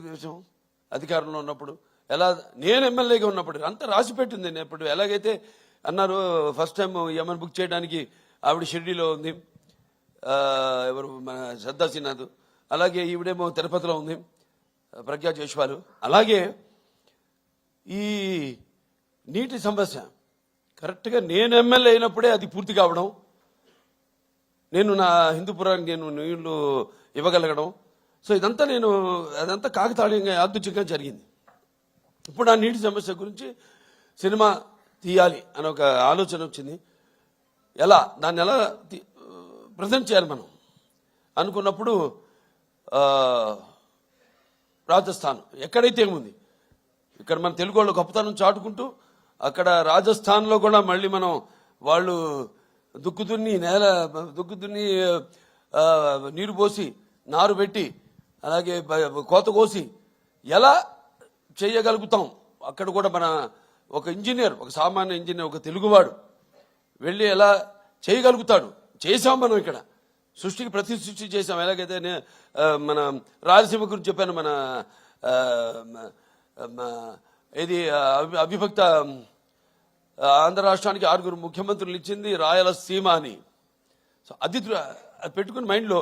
తెలుగుదేశం అధికారంలో ఉన్నప్పుడు ఎలా నేను ఎమ్మెల్యేగా ఉన్నప్పుడు అంతా రాసి పెట్టింది. నేను ఇప్పుడు ఎలాగైతే అన్నారు ఫస్ట్ టైం యమన్ బుక్ చేయడానికి ఆవిడ షిర్డీలో ఉంది, ఎవరు మన శ్రద్ధా సిన్హాదు, అలాగే ఈవిడేమో తిరుపతిలో ఉంది ప్రజ్ఞా జైస్వాల్. అలాగే ఈ నీటి సమస్య కరెక్ట్గా నేను ఎమ్మెల్యే అయినప్పుడే అది పూర్తి కావడం, నేను నా హిందూపురానికి నేను నీళ్లు ఇవ్వగలగడం. సో ఇదంతా అదంతా కాకతాళీయంగా యాదృచ్ఛికంగా జరిగింది. ఇప్పుడు ఆ నీటి సమస్య గురించి సినిమా తీయాలి అని ఒక ఆలోచన వచ్చింది. దాన్ని ఎలా ప్రజెంట్ చేయాలి మనం అనుకున్నప్పుడు రాజస్థాన్ ఎక్కడైతే ఏముంది, ఇక్కడ మన తెలుగు వాళ్ళు గొప్పతనం చాటుకుంటూ అక్కడ రాజస్థాన్లో కూడా మళ్ళీ మనం వాళ్ళు దుక్కుదున్ని నీరు పోసి నారు పెట్టి అలాగే కోత కోసి ఎలా చేయగలుగుతాం, అక్కడ కూడా మన ఒక ఇంజనీర్, ఒక సామాన్య ఇంజనీర్, ఒక తెలుగువాడు వెళ్ళి ఎలా చేయగలుగుతాడు. చేసాం మనం ఇక్కడ సృష్టికి ప్రతి సృష్టి చేసాం. ఎలాగైతే మన రాయలసీమ గురించి చెప్పాను, మన ఇది అవిభక్త ఆంధ్ర రాష్ట్రానికి 6 ముఖ్యమంత్రులు ఇచ్చింది రాయలసీమ అని. సో అది పెట్టుకుని మైండ్లో